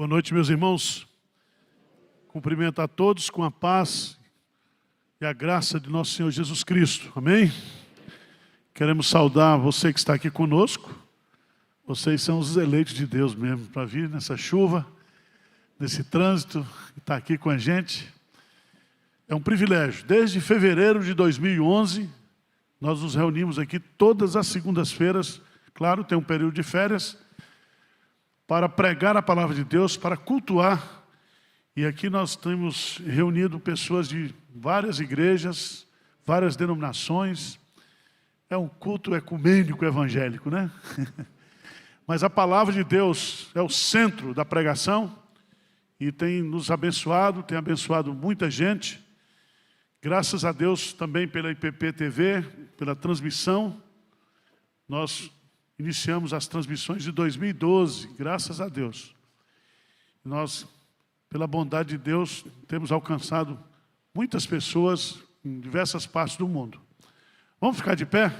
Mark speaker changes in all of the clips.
Speaker 1: Boa noite, meus irmãos. Cumprimento a todos com a paz e a graça de nosso Senhor Jesus Cristo. Amém? Queremos saudar você que está aqui conosco. Vocês são os eleitos de Deus mesmo, para vir nessa chuva, nesse trânsito, e estar aqui com a gente. É um privilégio. Desde fevereiro de 2011, nós nos reunimos aqui todas as segundas-feiras. Claro, tem um período de férias, para pregar a palavra de Deus, para cultuar. E aqui nós temos reunido pessoas de várias igrejas, várias denominações. É um culto ecumênico evangélico, né? Mas a palavra de Deus é o centro da pregação e tem nos abençoado, tem abençoado muita gente. Graças a Deus também pela IPP TV, pela transmissão. Nós iniciamos as transmissões de 2012, graças a Deus. Nós, pela bondade de Deus, temos alcançado muitas pessoas em diversas partes do mundo. Vamos ficar de pé?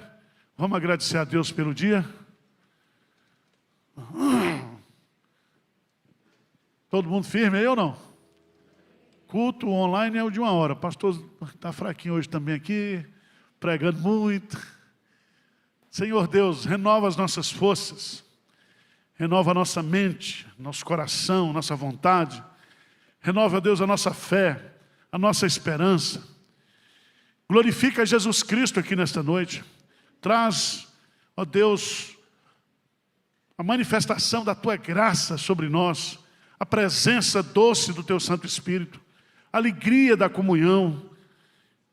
Speaker 1: Vamos agradecer a Deus pelo dia? Todo mundo firme aí ou não? Culto online é o de 1 hora. O pastor está fraquinho hoje também aqui, pregando muito. Senhor Deus, renova as nossas forças, renova a nossa mente, nosso coração, nossa vontade, renova, Deus, a nossa fé, a nossa esperança. Glorifica Jesus Cristo aqui nesta noite, traz, ó Deus, a manifestação da Tua graça sobre nós, a presença doce do Teu Santo Espírito, a alegria da comunhão.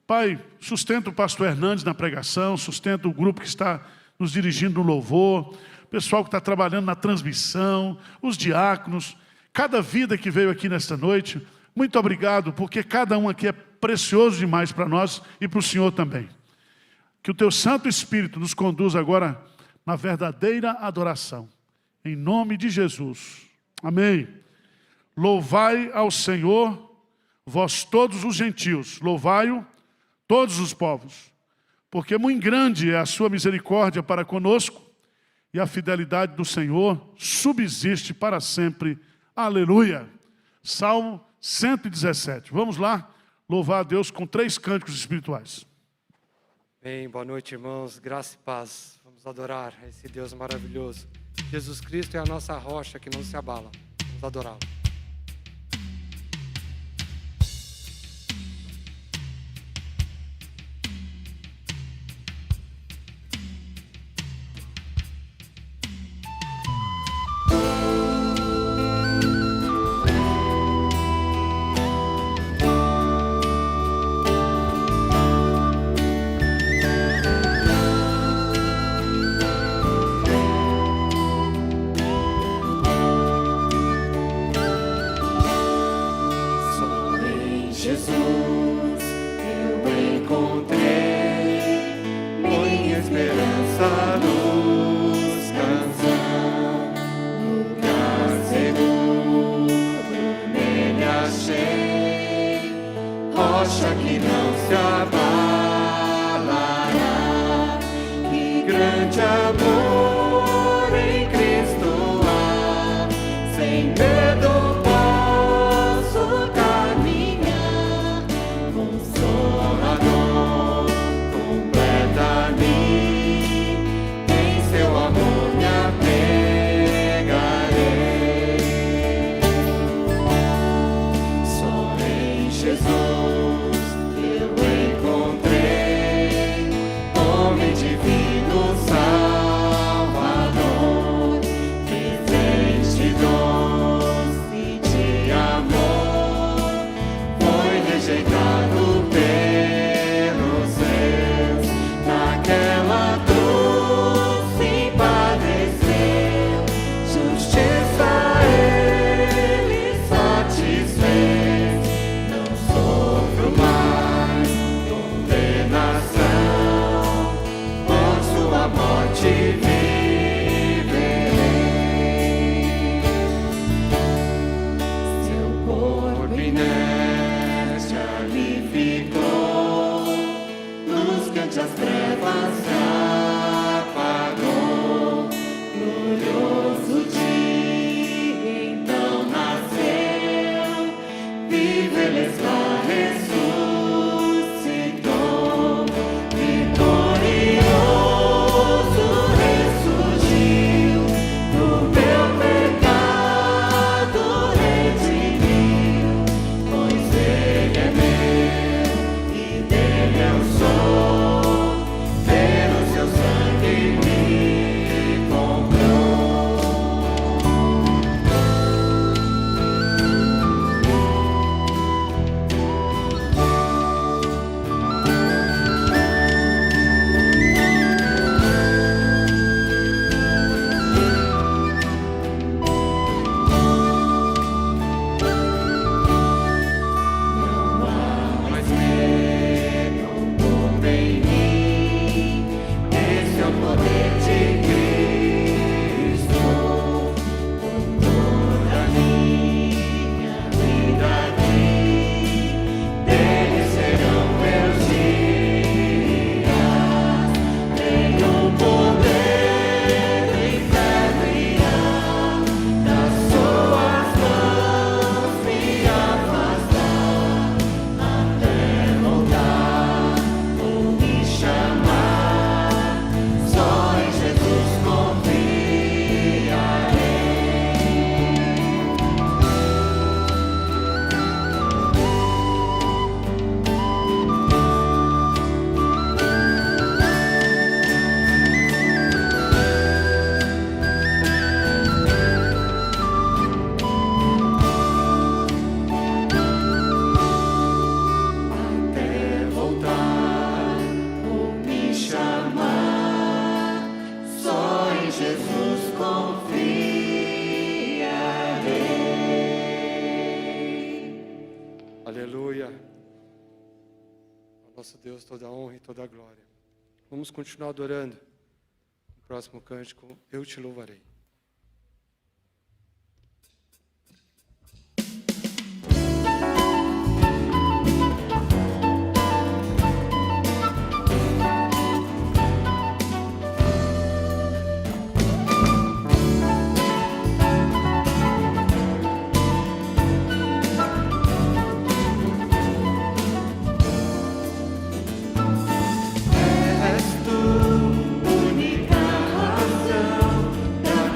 Speaker 1: Pai, sustenta o pastor Hernandes na pregação, sustenta o grupo que está nos dirigindo no louvor, o pessoal que está trabalhando na transmissão, os diáconos, cada vida que veio aqui nesta noite. Muito obrigado, porque cada um aqui é precioso demais para nós e para o Senhor também. Que o Teu Santo Espírito nos conduza agora na verdadeira adoração. Em nome de Jesus. Amém. Louvai ao Senhor, vós todos os gentios, louvai-o, todos os povos, porque muito grande é a sua misericórdia para conosco, e a fidelidade do Senhor subsiste para sempre. Aleluia. Salmo 117. Vamos lá, louvar a Deus com 3 cânticos espirituais.
Speaker 2: Bem, boa noite, irmãos, graça e paz. Vamos adorar a esse Deus maravilhoso. Jesus Cristo é a nossa rocha que não se abala. Vamos adorá-lo.
Speaker 3: Justiça ele satisfez, não sou
Speaker 2: Aleluia. Ao nosso Deus toda a honra e toda a glória. Vamos continuar adorando. O próximo cântico, eu te louvarei.
Speaker 3: Única razão da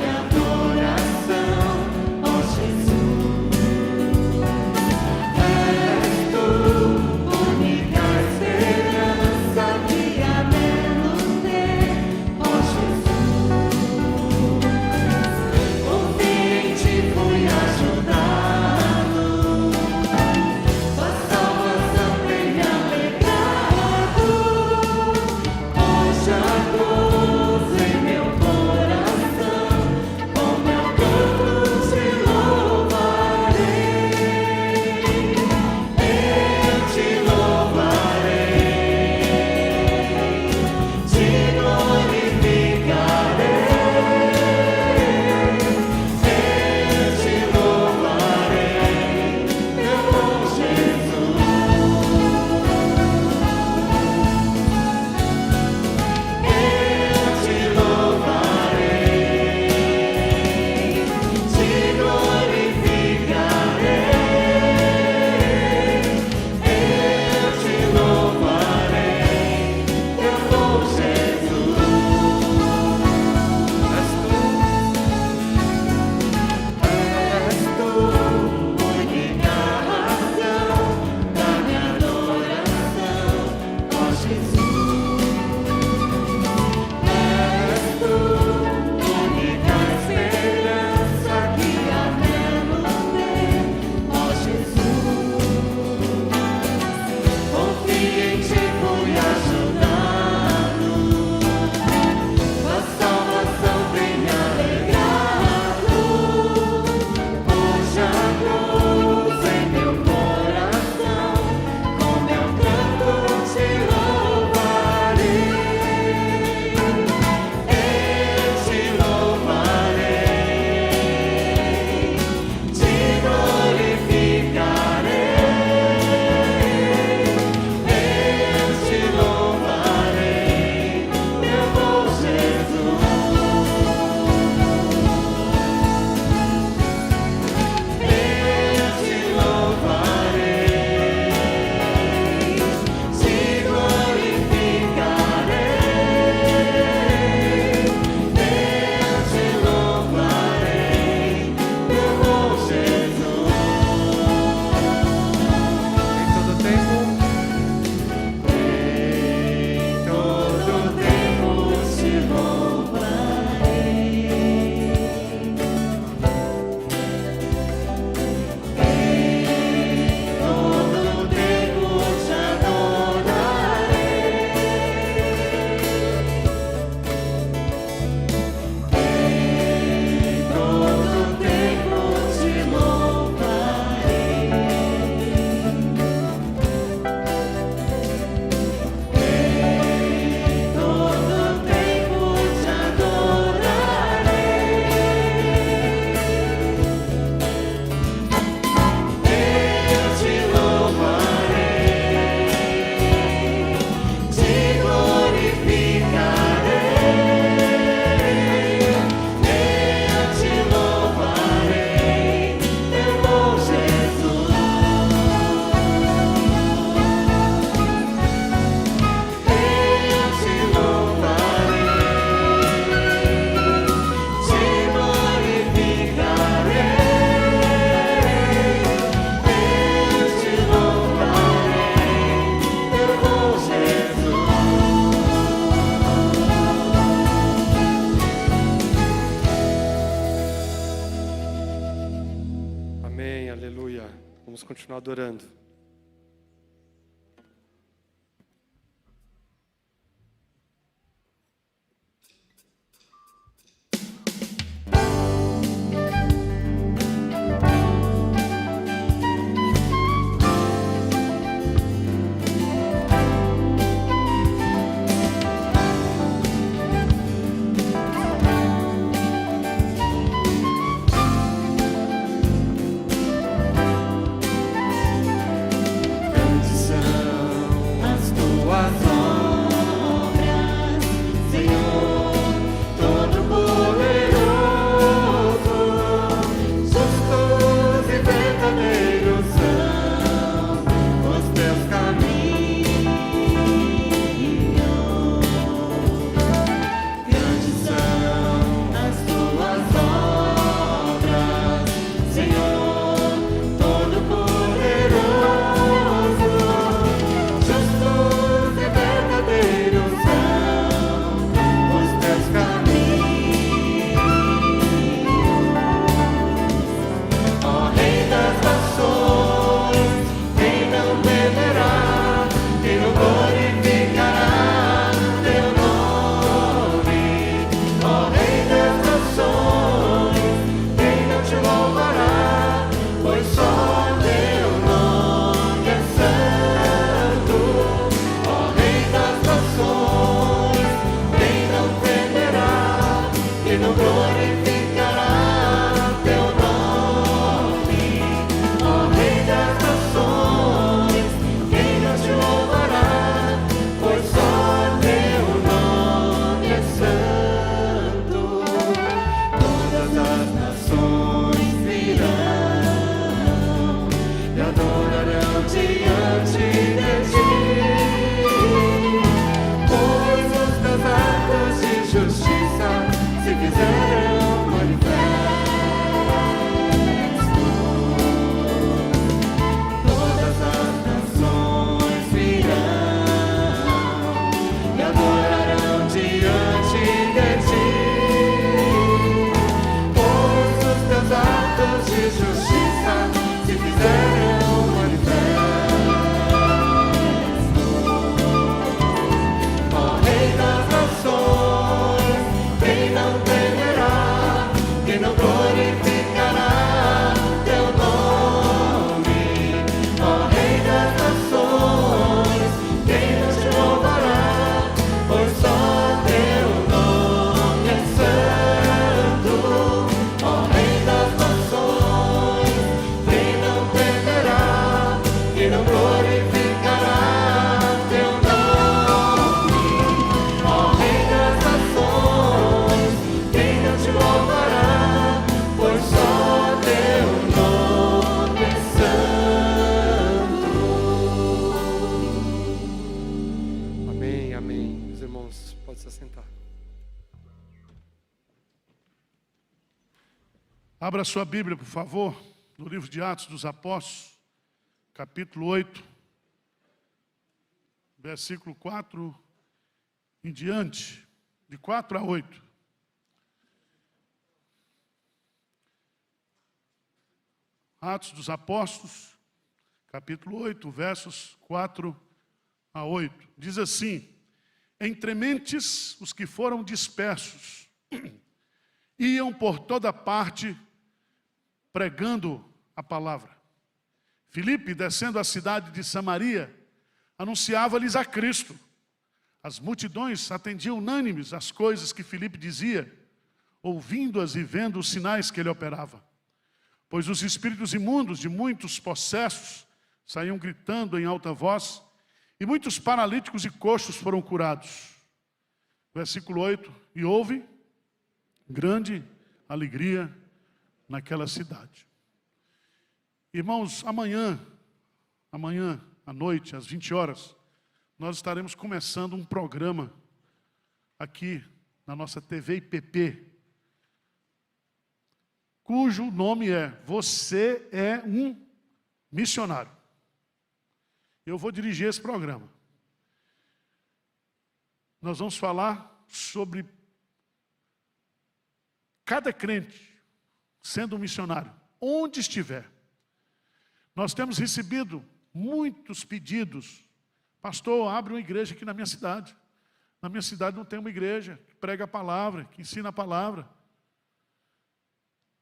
Speaker 2: continuar adorando.
Speaker 1: Abra sua Bíblia, por favor, no livro de Atos dos Apóstolos, capítulo 8, versículo 4 em diante, de 4 a 8. Atos dos Apóstolos, capítulo 8, versos 4 a 8. Diz assim: entre mentes os que foram dispersos, iam por toda parte pregando a palavra. Filipe, descendo a cidade de Samaria, anunciava-lhes a Cristo. As multidões atendiam unânimes às coisas que Filipe dizia, ouvindo-as e vendo os sinais que ele operava. Pois os espíritos imundos de muitos possessos saíam gritando em alta voz, e muitos paralíticos e coxos foram curados. Versículo 8, e houve grande alegria naquela cidade. Irmãos, amanhã à noite, às 20 horas, nós estaremos começando um programa aqui na nossa TV IPP, cujo nome é Você é um Missionário. Eu vou dirigir esse programa. Nós vamos falar sobre cada crente sendo um missionário, onde estiver. Nós temos recebido muitos pedidos. Pastor, abre uma igreja aqui na minha cidade. Na minha cidade não tem uma igreja que prega a palavra, que ensina a palavra.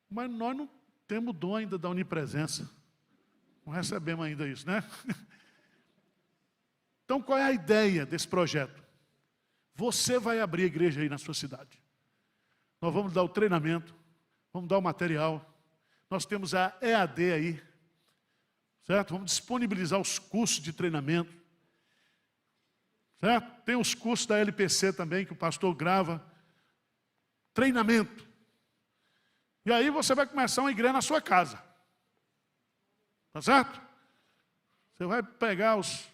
Speaker 1: Mas nós não temos o dom ainda da onipresença. Não recebemos ainda isso, né? Então, qual é a ideia desse projeto? Você vai abrir a igreja aí na sua cidade. Nós vamos dar o treinamento, vamos dar o material. Nós temos a EAD aí, certo? Vamos disponibilizar os cursos de treinamento, certo? Tem os cursos da LPC também, que o pastor grava. Treinamento. E aí você vai começar uma igreja na sua casa. Tá certo? Você vai pegar os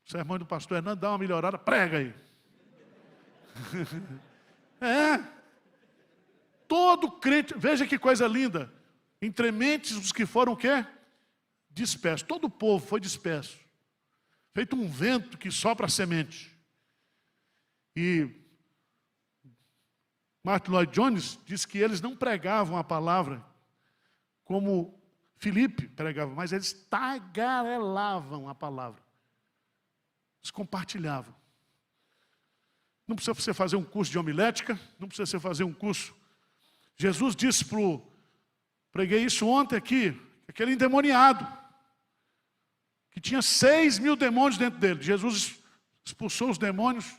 Speaker 1: sermões do pastor Hernando, dá uma melhorada, prega aí. Todo crente, veja que coisa linda. Entre mentes os que foram o quê? Dispersos. Todo o povo foi disperso. Feito um vento que sopra a semente. E Martin Lloyd Jones diz que eles não pregavam a palavra como Filipe pregava, mas eles tagarelavam a palavra. Eles compartilhavam. Não precisa você fazer um curso de homilética, não precisa você fazer um curso. Jesus disse preguei isso ontem aqui, aquele endemoniado, que tinha 6.000 demônios dentro dele. Jesus expulsou os demônios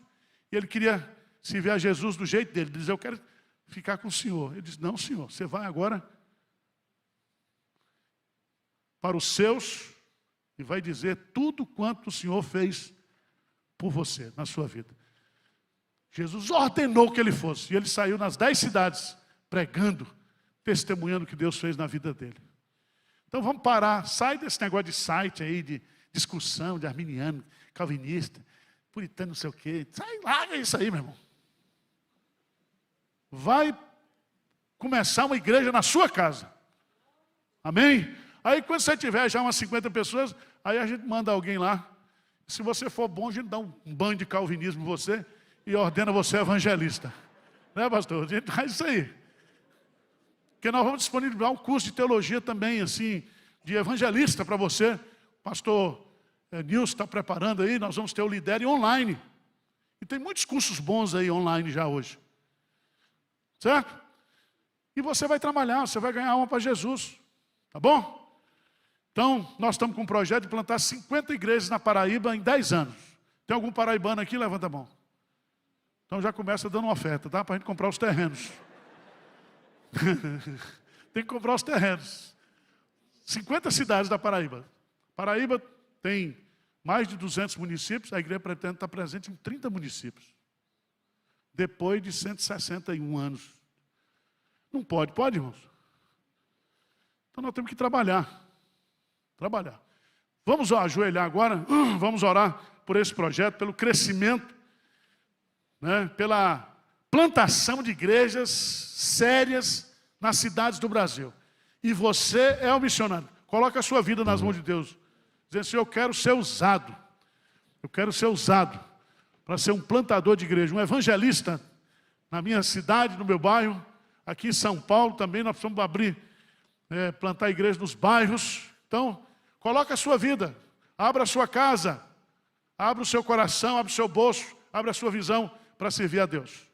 Speaker 1: e ele queria servir a Jesus do jeito dele. Ele disse, eu quero ficar com o Senhor. Ele disse, não, Senhor, você vai agora para os seus e vai dizer tudo quanto o Senhor fez por você, na sua vida. Jesus ordenou que ele fosse. E ele saiu nas 10 cidades, pregando, testemunhando o que Deus fez na vida dele. Então vamos parar. Sai desse negócio de site aí, de discussão, de arminiano, calvinista, puritano, não sei o quê. Sai, larga isso aí, meu irmão. Vai começar uma igreja na sua casa. Amém? Aí quando você tiver já umas 50 pessoas, aí a gente manda alguém lá. Se você for bom, a gente dá um banho de calvinismo em você e ordena você evangelista. Né, pastor? A gente faz isso aí. Porque nós vamos disponibilizar um curso de teologia também, assim, de evangelista para você. O pastor Nilson está preparando aí, nós vamos ter o Lidere online. E tem muitos cursos bons aí online já hoje. Certo? E você vai trabalhar, você vai ganhar alma para Jesus. Tá bom? Então, nós estamos com um projeto de plantar 50 igrejas na Paraíba em 10 anos. Tem algum paraibano aqui? Levanta a mão. Então já começa dando uma oferta, tá? Para a gente comprar os terrenos. Tem que comprar os terrenos. 50 cidades da Paraíba. Paraíba tem mais de 200 municípios, a igreja pretende estar presente em 30 municípios. Depois de 161 anos. Não pode, pode, irmãos? Então nós temos que trabalhar. Trabalhar. Vamos ajoelhar agora, vamos orar por esse projeto, pelo crescimento, né, pela plantação de igrejas sérias nas cidades do Brasil. E você é o missionário. Coloca a sua vida nas mãos de Deus. Dizendo assim, eu quero ser usado. Eu quero ser usado para ser um plantador de igreja, um evangelista na minha cidade, no meu bairro. Aqui em São Paulo também nós precisamos abrir, plantar igreja nos bairros. Então, coloca a sua vida, abra a sua casa, abra o seu coração, abra o seu bolso, abra a sua visão para servir a Deus.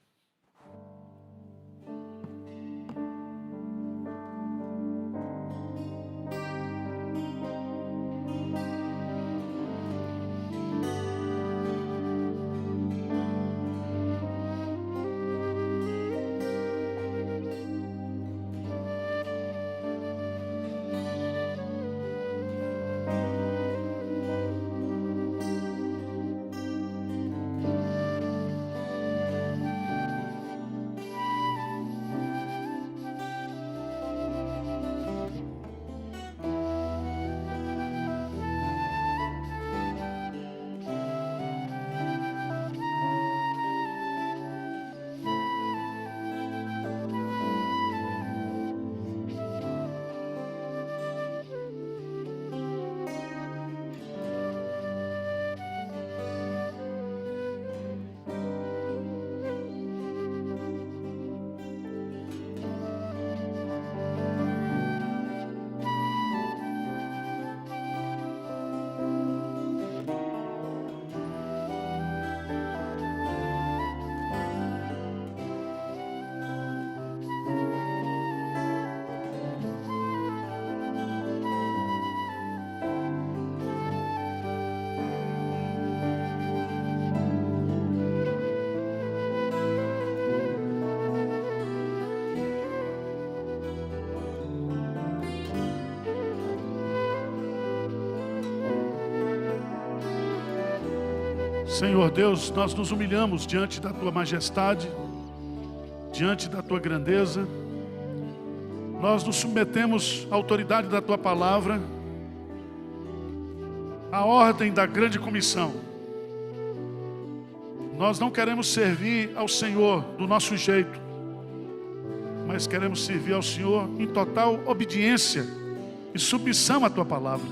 Speaker 1: Senhor Deus, nós nos humilhamos diante da Tua majestade, diante da Tua grandeza. Nós nos submetemos à autoridade da Tua palavra, à ordem da grande comissão. Nós não queremos servir ao Senhor do nosso jeito, mas queremos servir ao Senhor em total obediência e submissão à Tua palavra.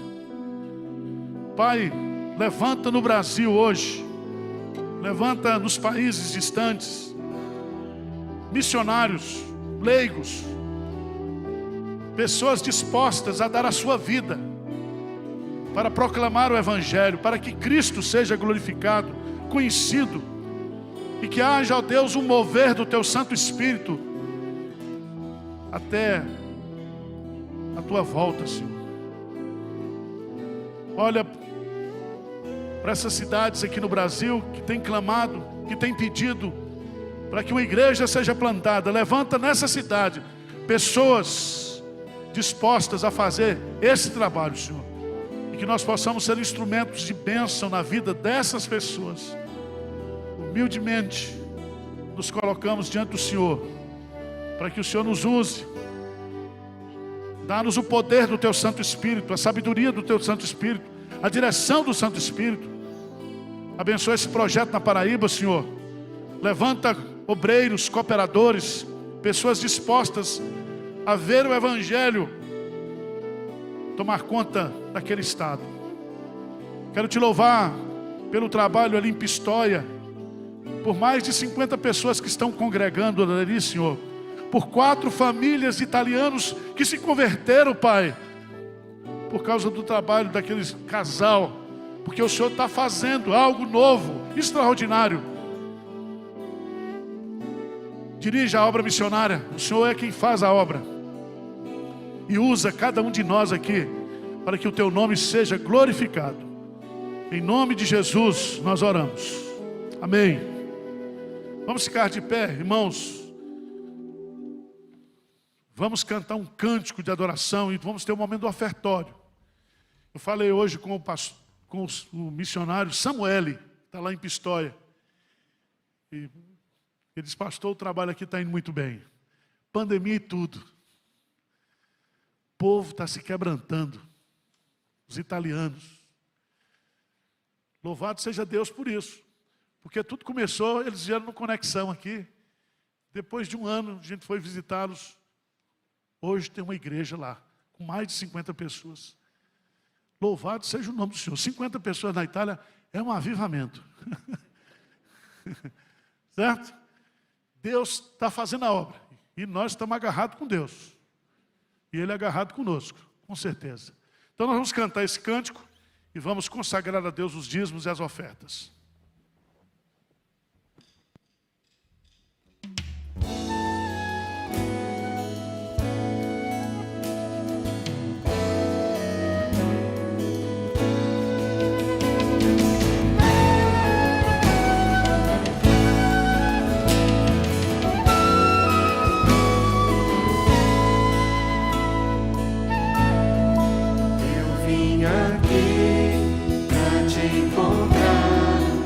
Speaker 1: Pai, levanta no Brasil hoje, levanta nos países distantes, missionários, leigos, pessoas dispostas a dar a sua vida para proclamar o Evangelho, para que Cristo seja glorificado, conhecido, e que haja, ó Deus, um mover do Teu Santo Espírito até a Tua volta, Senhor. Olha para essas cidades aqui no Brasil que têm clamado, que têm pedido para que uma igreja seja plantada. Levanta nessa cidade pessoas dispostas a fazer esse trabalho, Senhor, e que nós possamos ser instrumentos de bênção na vida dessas pessoas. Humildemente nos colocamos diante do Senhor, para que o Senhor nos use. Dá-nos o poder do Teu Santo Espírito, a sabedoria do Teu Santo Espírito, a direção do Santo Espírito. Abençoa esse projeto na Paraíba, Senhor. Levanta obreiros, cooperadores, pessoas dispostas a ver o Evangelho tomar conta daquele estado. Quero Te louvar pelo trabalho ali em Pistoia, por mais de 50 pessoas que estão congregando ali, Senhor, por 4 famílias italianos que se converteram, Pai, por causa do trabalho daquele casal, porque o Senhor está fazendo algo novo, extraordinário. Dirija a obra missionária, o Senhor é quem faz a obra, e usa cada um de nós aqui, para que o Teu nome seja glorificado. Em nome de Jesus nós oramos, amém. Vamos ficar de pé, irmãos. Vamos cantar um cântico de adoração e vamos ter um momento do ofertório. Eu falei hoje com o missionário Samuel, está lá em Pistoia. E ele disse: pastor, o trabalho aqui está indo muito bem. Pandemia e tudo. O povo está se quebrantando. Os italianos. Louvado seja Deus por isso. Porque tudo começou, eles vieram no Conexão aqui. Depois de um ano, a gente foi visitá-los. Hoje tem uma igreja lá, com mais de 50 pessoas. Louvado seja o nome do Senhor. 50 pessoas na Itália é um avivamento. Certo? Deus está fazendo a obra. E nós estamos agarrados com Deus. E Ele é agarrado conosco, com certeza. Então nós vamos cantar esse cântico e vamos consagrar a Deus os dízimos e as ofertas.
Speaker 3: Aqui pra te encontrar.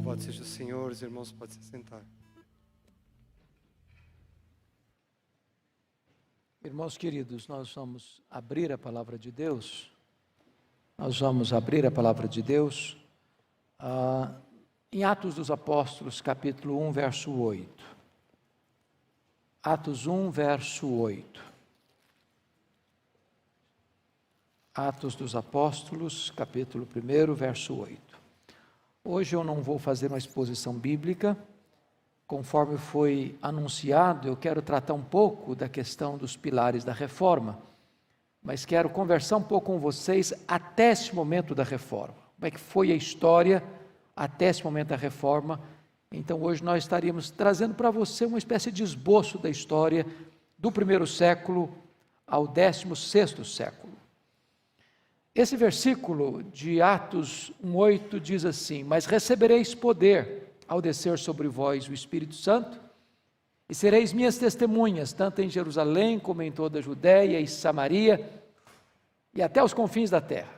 Speaker 2: Louvado seja o Senhor, os irmãos podem se sentar.
Speaker 3: Irmãos queridos, nós vamos abrir a palavra de Deus. Nós vamos abrir a palavra de Deus em Atos dos Apóstolos, capítulo 1, verso 8. Atos 1, verso 8. Atos dos Apóstolos, capítulo 1, verso 8. Hoje eu não vou fazer uma exposição bíblica. Conforme foi anunciado, eu quero tratar um pouco da questão dos pilares da reforma, mas quero conversar um pouco com vocês até esse momento da reforma. Como é que foi a história até esse momento da reforma? Então hoje nós estaríamos trazendo para você uma espécie de esboço da história do primeiro século ao 16º século. Esse versículo de Atos 1:8 diz assim: mas recebereis poder ao descer sobre vós o Espírito Santo, e sereis minhas testemunhas, tanto em Jerusalém, como em toda a Judéia e Samaria, e até os confins da terra.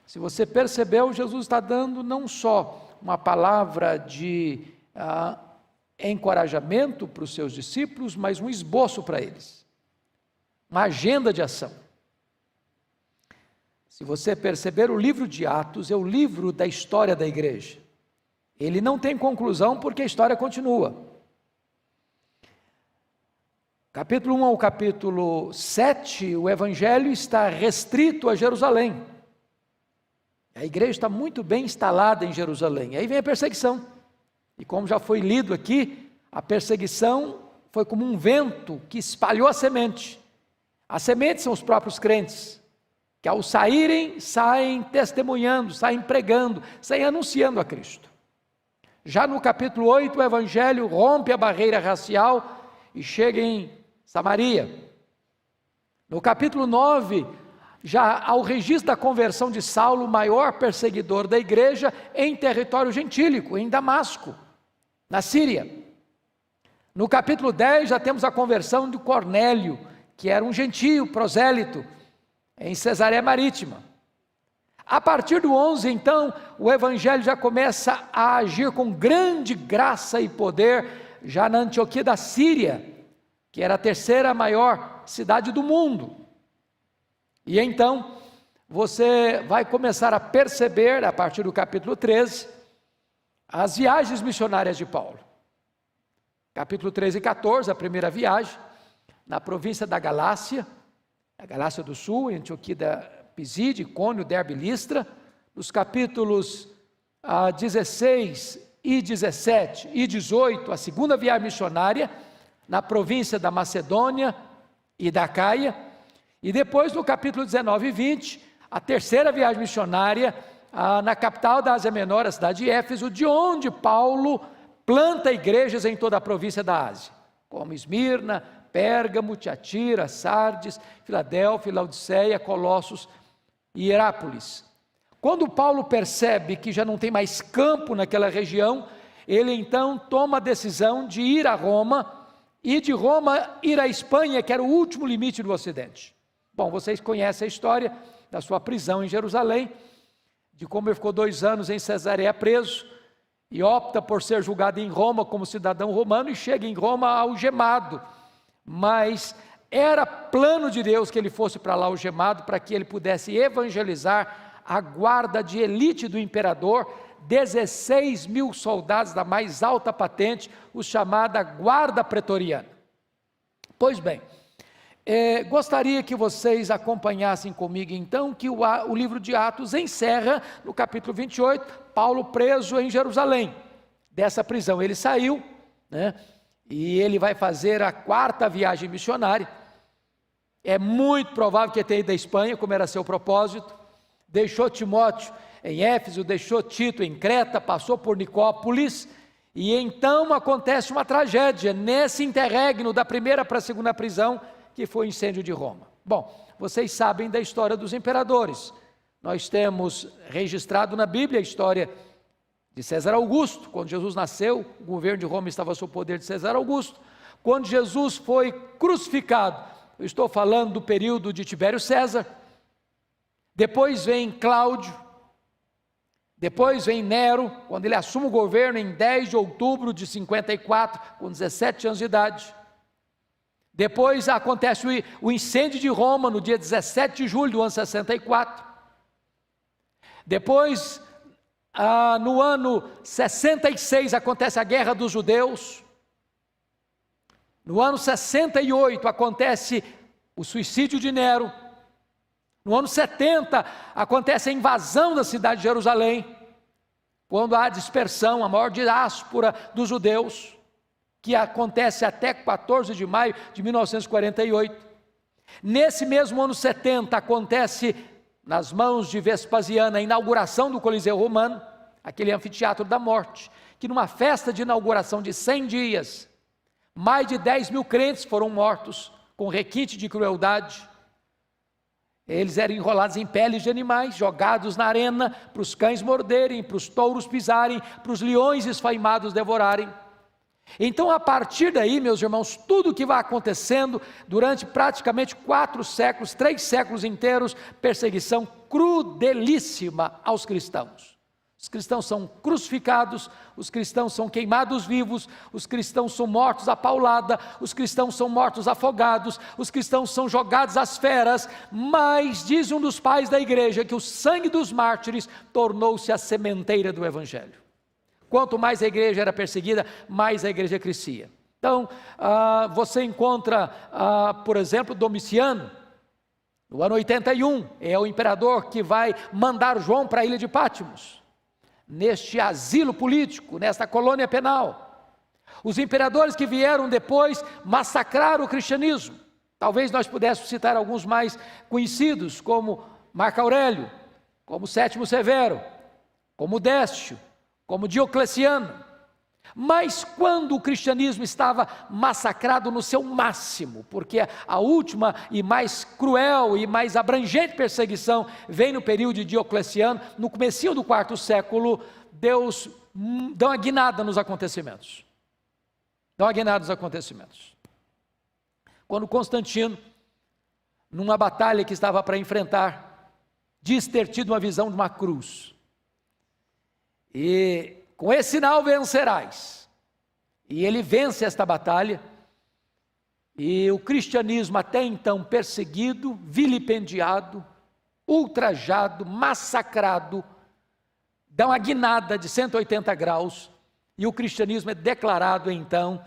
Speaker 3: Se você percebeu, Jesus está dando não só uma palavra de encorajamento para os seus discípulos, mas um esboço para eles, uma agenda de ação. Se você perceber, o livro de Atos é o livro da história da igreja. Ele não tem conclusão porque a história continua. Capítulo 1 ao capítulo 7, o evangelho está restrito a Jerusalém. A igreja está muito bem instalada em Jerusalém. Aí vem a perseguição. E como já foi lido aqui, a perseguição foi como um vento que espalhou a semente. As sementes são os próprios crentes, que ao saírem, saem testemunhando, saem pregando, saem anunciando a Cristo. Já no capítulo 8, o evangelho rompe a barreira racial e chega em Samaria. No capítulo 9, já há o registro da conversão de Saulo, o maior perseguidor da igreja, em território gentílico, em Damasco, na Síria. No capítulo 10, já temos a conversão de Cornélio, que era um gentio, prosélito, em Cesareia Marítima. A partir do 11, então, o evangelho já começa a agir com grande graça e poder, já na Antioquia da Síria, que era a terceira maior cidade do mundo. E então, você vai começar a perceber, a partir do capítulo 13, as viagens missionárias de Paulo. Capítulo 13 e 14, a primeira viagem, na província da Galácia, a Galácia do Sul, em Antioquia da Pisídia, Icônio, Derbe, Listra. Nos capítulos 16 e 17 e 18, a segunda viagem missionária, na província da Macedônia e da Caia. E depois, no capítulo 19 e 20, a terceira viagem missionária, na capital da Ásia Menor, a cidade de Éfeso, de onde Paulo planta igrejas em toda a província da Ásia, como Esmirna, Pérgamo, Tiatira, Sardes, Filadélfia, Laodiceia, Colossos e Herápolis. Quando Paulo percebe que já não tem mais campo naquela região, ele então toma a decisão de ir a Roma, e de Roma ir à Espanha, que era o último limite do Ocidente. Bom, vocês conhecem a história da sua prisão em Jerusalém, de como ele ficou 2 anos em Cesareia preso, e opta por ser julgado em Roma como cidadão romano, e chega em Roma algemado. Mas era plano de Deus que ele fosse para lá algemado, para que ele pudesse evangelizar a guarda de elite do imperador, 16 mil soldados da mais alta patente, os chamada guarda pretoriana. Pois bem, gostaria que vocês acompanhassem comigo então, que o livro de Atos encerra no capítulo 28, Paulo preso em Jerusalém. Dessa prisão ele saiu, né? E ele vai fazer a 4ª viagem missionária. É muito provável que ele tenha ido da Espanha, como era seu propósito. Deixou Timóteo em Éfeso, deixou Tito em Creta, passou por Nicópolis, e então acontece uma tragédia nesse interregno da primeira para a segunda prisão, que foi o incêndio de Roma. Bom, vocês sabem da história dos imperadores. Nós temos registrado na Bíblia a história de César Augusto. Quando Jesus nasceu, o governo de Roma estava sob o poder de César Augusto. Quando Jesus foi crucificado, eu estou falando do período de Tibério César. Depois vem Cláudio. Depois vem Nero, quando ele assume o governo em 10 de outubro de 54, com 17 anos de idade. Depois acontece o incêndio de Roma, no dia 17 de julho do ano 64. Depois, no ano 66, acontece a Guerra dos Judeus. No ano 68, acontece o suicídio de Nero. No ano 70, acontece a invasão da cidade de Jerusalém, quando há a dispersão, a maior diáspora dos judeus, que acontece até 14 de maio de 1948. Nesse mesmo ano 70, acontece, nas mãos de Vespasiano, a inauguração do Coliseu Romano, aquele anfiteatro da morte, que numa festa de inauguração de 100 dias, mais de 10 mil crentes foram mortos, com requinte de crueldade. Eles eram enrolados em peles de animais, jogados na arena, para os cães morderem, para os touros pisarem, para os leões esfaimados devorarem. Então, a partir daí, meus irmãos, tudo o que vai acontecendo durante praticamente 4 séculos, 3 séculos inteiros, perseguição crudelíssima aos cristãos. Os cristãos são crucificados, os cristãos são queimados vivos, os cristãos são mortos à paulada, os cristãos são mortos afogados, os cristãos são jogados às feras, mas diz um dos pais da igreja que o sangue dos mártires tornou-se a sementeira do evangelho. Quanto mais a igreja era perseguida, mais a igreja crescia. Então, você encontra, por exemplo, Domiciano, no ano 81, é o imperador que vai mandar João para a ilha de Patmos, neste asilo político, nesta colônia penal. Os imperadores que vieram depois massacraram o cristianismo. Talvez nós pudéssemos citar alguns mais conhecidos, como Marco Aurélio, como Sétimo Severo, como Décio, como Diocleciano. Mas quando o cristianismo estava massacrado no seu máximo, porque a última e mais cruel e mais abrangente perseguição vem no período de Diocleciano, no comecinho do 4º século, Deus dá uma guinada nos acontecimentos. Dá uma guinada nos acontecimentos. Quando Constantino, numa batalha que estava para enfrentar, diz ter tido uma visão de uma cruz. E com esse sinal vencerás. E ele vence esta batalha, e o cristianismo até então perseguido, vilipendiado, ultrajado, massacrado, dá uma guinada de 180 graus, e o cristianismo é declarado então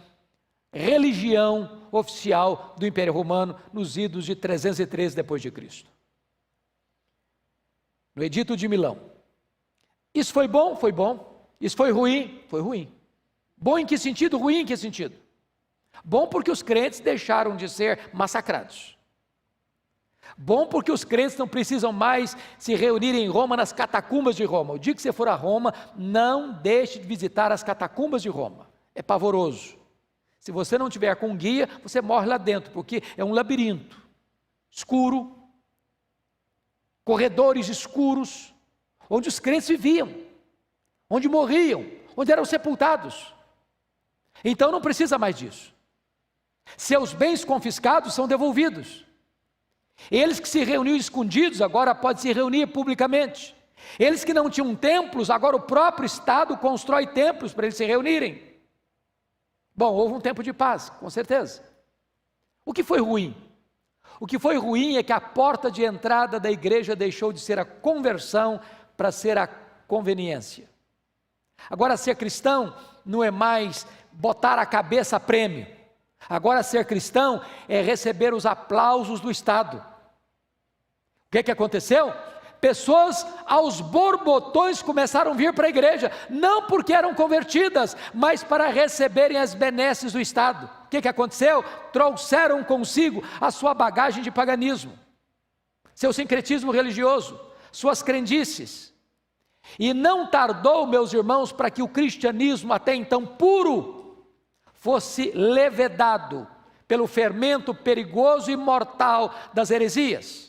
Speaker 3: religião oficial do Império Romano nos idos de 313 depois de Cristo. No Edito de Milão. Isso foi bom? Foi bom. Isso foi ruim? Foi ruim. Bom em que sentido? Ruim em que sentido? Bom porque os crentes deixaram de ser massacrados. Bom porque os crentes não precisam mais se reunir em Roma, nas catacumbas de Roma. O dia que você for a Roma, não deixe de visitar as catacumbas de Roma. É pavoroso. Se você não tiver com guia, você morre lá dentro, porque é um labirinto. Escuro. Corredores escuros, onde os crentes viviam, onde morriam, onde eram sepultados. Então não precisa mais disso. Seus bens confiscados são devolvidos. Eles que se reuniam escondidos, agora podem se reunir publicamente. Eles que não tinham templos, agora o próprio Estado constrói templos para eles se reunirem. Bom, houve um tempo de paz, com certeza. O que foi ruim? O que foi ruim é que a porta de entrada da igreja deixou de ser a conversão para ser a conveniência. Agora, ser cristão não é mais botar a cabeça a prêmio. Agora, ser cristão é receber os aplausos do Estado. O que aconteceu? Pessoas aos borbotões começaram a vir para a igreja, não porque eram convertidas, mas para receberem as benesses do Estado. O que aconteceu? Trouxeram consigo a sua bagagem de paganismo, seu sincretismo religioso, suas crendices. E não tardou, meus irmãos, para que o cristianismo até então puro fosse levedado pelo fermento perigoso e mortal das heresias.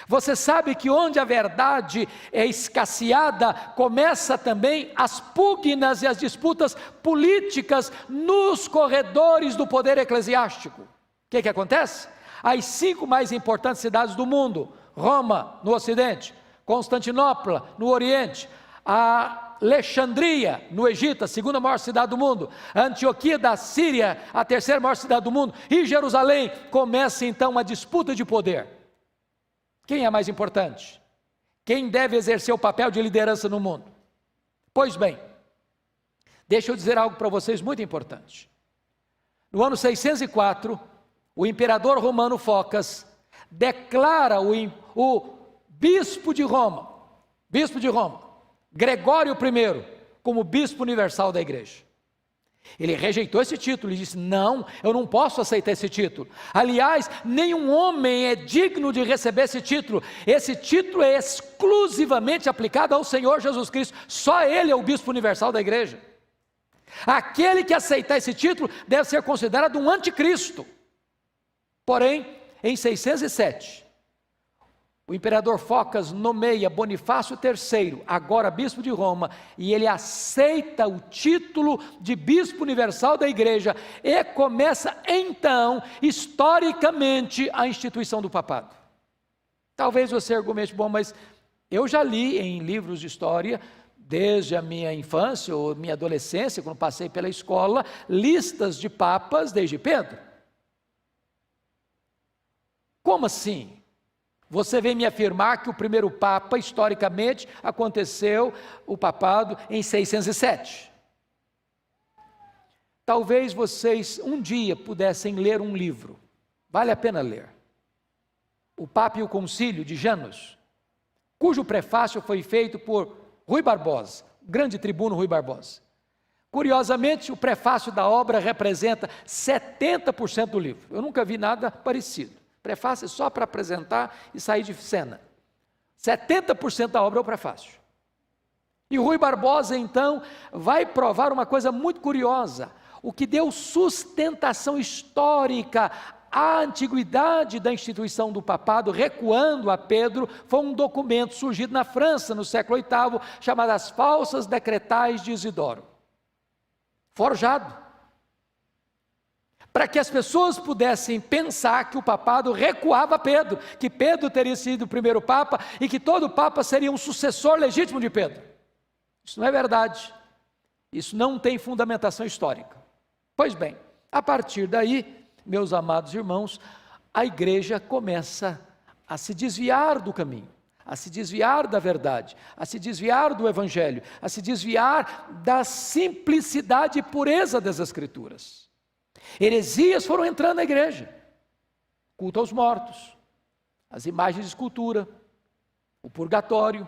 Speaker 3: Você sabe que onde a verdade é escasseada, começa também as pugnas e as disputas políticas nos corredores do poder eclesiástico. O que acontece? As 5 mais importantes cidades do mundo: Roma, no ocidente; Constantinopla, no Oriente, a Alexandria, no Egito, a segunda maior cidade do mundo, a Antioquia da Síria, a terceira maior cidade do mundo, e Jerusalém. Começa então uma disputa de poder. Quem é mais importante? Quem deve exercer o papel de liderança no mundo? Pois bem, deixa eu dizer algo para vocês muito importante. No ano 604, o imperador romano Focas declara o bispo de Roma, Gregório I, como bispo universal da igreja. Ele rejeitou esse título e disse: não, eu não posso aceitar esse título. Aliás, nenhum homem é digno de receber esse título. Esse título é exclusivamente aplicado ao Senhor Jesus Cristo. Só Ele é o bispo universal da igreja. Aquele que aceitar esse título deve ser considerado um anticristo. Porém, em 607, o imperador Focas nomeia Bonifácio III, agora bispo de Roma, e ele aceita o título de bispo universal da igreja, e começa então, historicamente, a instituição do papado. Talvez você argumente: bom, mas eu já li em livros de história, desde a minha infância ou minha adolescência, quando passei pela escola, listas de papas desde Pedro. Como assim? Você vem me afirmar que o primeiro papa, historicamente, aconteceu o papado em 607. Talvez vocês um dia pudessem ler um livro, vale a pena ler, O Papa e o Concílio, de Janus, cujo prefácio foi feito por Rui Barbosa, grande tribuno Rui Barbosa. Curiosamente, o prefácio da obra representa 70% do livro. Eu nunca vi nada parecido. Prefácio é só para apresentar e sair de cena. 70% da obra é o prefácio. E o Rui Barbosa, então, vai provar uma coisa muito curiosa. O que deu sustentação histórica à antiguidade da instituição do papado, recuando a Pedro, foi um documento surgido na França, no século VIII, chamado As Falsas Decretais de Isidoro. Forjado. Para que as pessoas pudessem pensar que o papado recuava Pedro, que Pedro teria sido o primeiro papa e que todo papa seria um sucessor legítimo de Pedro. Isso não é verdade. Isso não tem fundamentação histórica. Pois bem, a partir daí, meus amados irmãos, a igreja começa a se desviar do caminho, a se desviar da verdade, a se desviar do evangelho, a se desviar da simplicidade e pureza das escrituras. Heresias foram entrando na igreja, culto aos mortos, as imagens de escultura, o purgatório,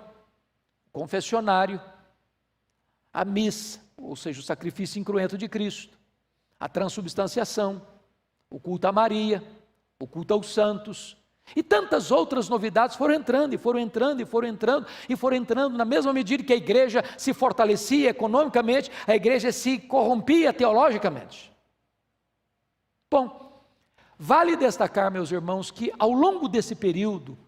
Speaker 3: o confessionário, a missa, ou seja, o sacrifício incruento de Cristo, a transubstanciação, o culto a Maria, o culto aos santos, e tantas outras novidades foram entrando, e foram entrando, e foram entrando, e foram entrando, na mesma medida que a igreja se fortalecia economicamente, a igreja se corrompia teologicamente. Bom, vale destacar, meus irmãos, que ao longo desse período,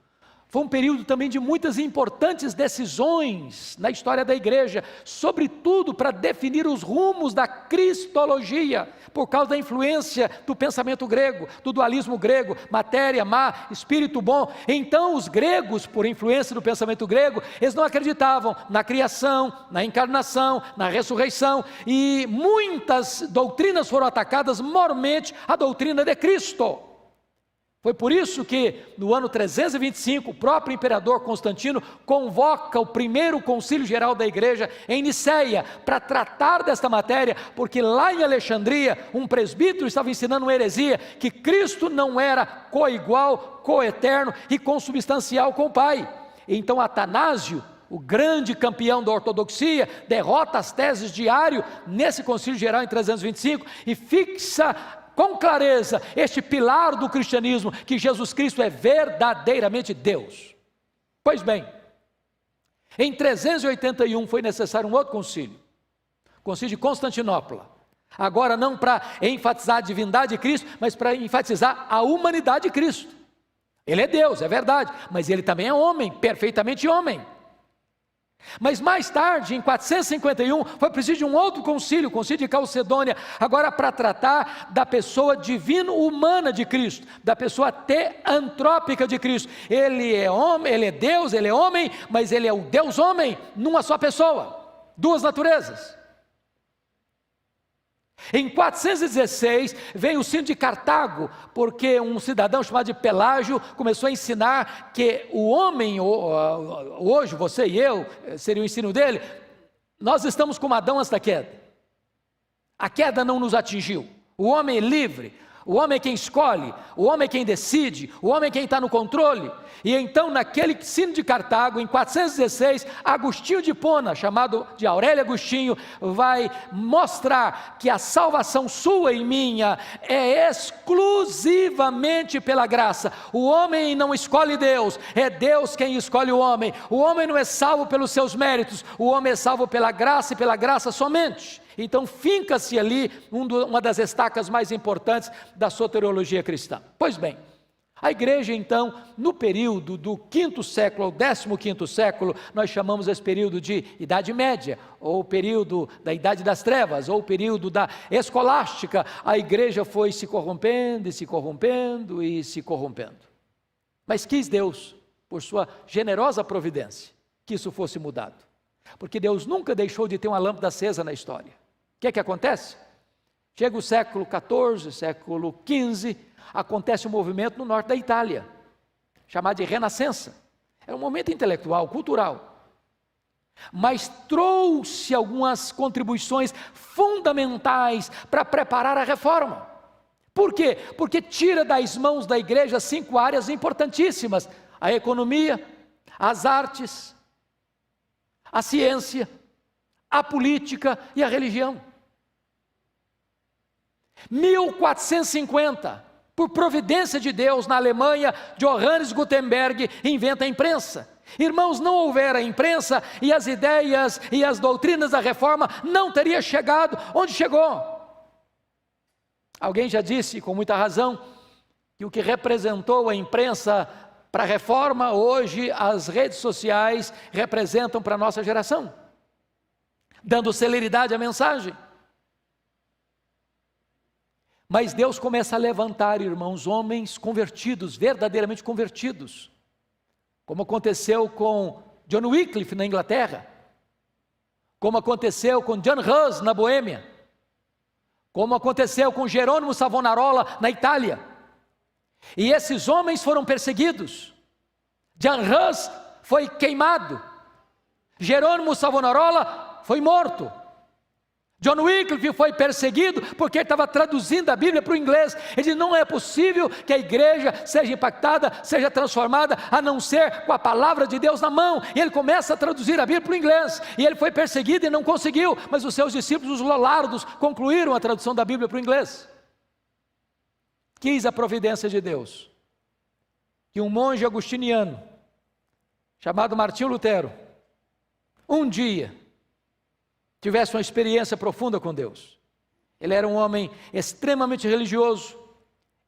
Speaker 3: foi um período também de muitas e importantes decisões na história da igreja, sobretudo para definir os rumos da cristologia, por causa da influência do pensamento grego, do dualismo grego, matéria, má, espírito bom. Então os gregos, por influência do pensamento grego, eles não acreditavam na criação, na encarnação, na ressurreição, e muitas doutrinas foram atacadas, mormente a doutrina de Cristo. Foi por isso que, no ano 325, o próprio imperador Constantino convoca o primeiro concílio geral da igreja em Niceia para tratar desta matéria, porque lá em Alexandria, um presbítero estava ensinando uma heresia, que Cristo não era coigual, coeterno e consubstancial com o Pai. Então Atanásio, o grande campeão da ortodoxia, derrota as teses de Ário nesse concílio geral em 325 e fixa com clareza este pilar do cristianismo, que Jesus Cristo é verdadeiramente Deus. Pois bem, em 381 foi necessário um outro concílio, o concílio de Constantinopla, agora não para enfatizar a divindade de Cristo, mas para enfatizar a humanidade de Cristo. Ele é Deus, é verdade, mas ele também é homem, perfeitamente homem. Mas mais tarde, em 451, foi preciso de um outro concílio, o concílio de Calcedônia, agora para tratar da pessoa divino-humana de Cristo, da pessoa teantrópica de Cristo. Ele é homem, ele é Deus, ele é homem, mas ele é o Deus-homem numa só pessoa, duas naturezas. Em 416 vem o sino de Cartago, porque um cidadão chamado de Pelágio começou a ensinar que o homem, hoje você e eu, seria o ensino dele, nós estamos como Adão antes da queda. A queda não nos atingiu, o homem é livre, o homem é quem escolhe, o homem é quem decide, o homem é quem está no controle. E então naquele sino de Cartago, em 416, Agostinho de Hipona, chamado de Aurélio Agostinho, vai mostrar que a salvação sua e minha é exclusivamente pela graça. O homem não escolhe Deus, é Deus quem escolhe o homem. O homem não é salvo pelos seus méritos, o homem é salvo pela graça e pela graça somente. Então finca-se ali uma das estacas mais importantes da soteriologia cristã. Pois bem, a igreja então, no período do 5º século ao 15º século, nós chamamos esse período de Idade Média, ou período da Idade das Trevas, ou período da Escolástica. A igreja foi se corrompendo e se corrompendo e se corrompendo. Mas quis Deus, por sua generosa providência, que isso fosse mudado. Porque Deus nunca deixou de ter uma lâmpada acesa na história. O que é que acontece? Chega o século XIV, século XV, acontece um movimento no norte da Itália, chamado de Renascença. Era um momento intelectual, cultural, mas trouxe algumas contribuições fundamentais para preparar a reforma. Por quê? Porque tira das mãos da igreja 5 áreas importantíssimas: a economia, as artes, a ciência, a política e a religião. 1450, por providência de Deus, na Alemanha, Johannes Gutenberg inventa a imprensa. Irmãos, não houvera imprensa e as ideias e as doutrinas da reforma não teriam chegado onde chegou. Alguém já disse, com muita razão, que o que representou a imprensa para a reforma, hoje as redes sociais representam para a nossa geração, dando celeridade à mensagem. Mas Deus começa a levantar, irmãos, homens convertidos, verdadeiramente convertidos, como aconteceu com John Wycliffe na Inglaterra, como aconteceu com Jan Hus na Boêmia, como aconteceu com Jerônimo Savonarola na Itália. E esses homens foram perseguidos. Jan Hus foi queimado, Jerônimo Savonarola foi morto. John Wycliffe foi perseguido porque ele estava traduzindo a Bíblia para o inglês. Ele disse: não é possível que a igreja seja impactada, seja transformada, a não ser com a palavra de Deus na mão. E ele começa a traduzir a Bíblia para o inglês, e ele foi perseguido e não conseguiu, mas os seus discípulos, os lollardos, concluíram a tradução da Bíblia para o inglês. Quis a providência de Deus que um monge agostiniano, chamado Martinho Lutero, um dia tivesse uma experiência profunda com Deus. Ele era um homem extremamente religioso,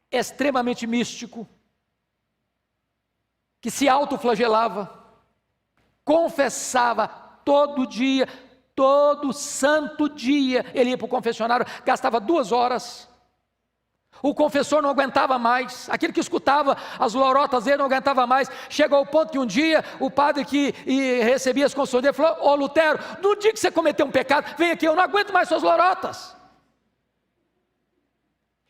Speaker 3: extremamente místico, que se autoflagelava, confessava todo dia, todo santo dia. Ele ia para o confessionário, gastava 2 horas. O confessor não aguentava mais, aquele que escutava as lorotas dele não aguentava mais. Chegou ao ponto que um dia o padre que recebia as confissões dele falou: ô Lutero, no dia que você cometeu um pecado, vem aqui, eu não aguento mais suas lorotas.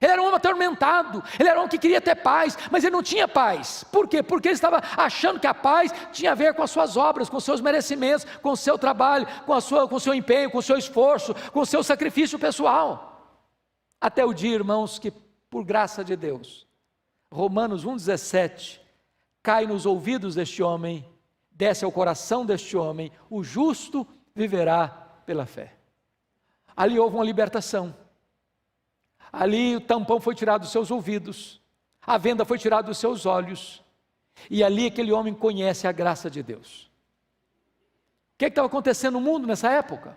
Speaker 3: Ele era um homem atormentado, ele era um que queria ter paz, mas ele não tinha paz. Por quê? Porque ele estava achando que a paz tinha a ver com as suas obras, com os seus merecimentos, com o seu trabalho, com o seu empenho, com o seu esforço, com o seu sacrifício pessoal. Até o dia, irmãos, que por graça de Deus, Romanos 1,17, cai nos ouvidos deste homem, desce ao coração deste homem: o justo viverá pela fé. Ali houve uma libertação, ali o tampão foi tirado dos seus ouvidos, a venda foi tirada dos seus olhos, e ali aquele homem conhece a graça de Deus. O que estava acontecendo no mundo nessa época?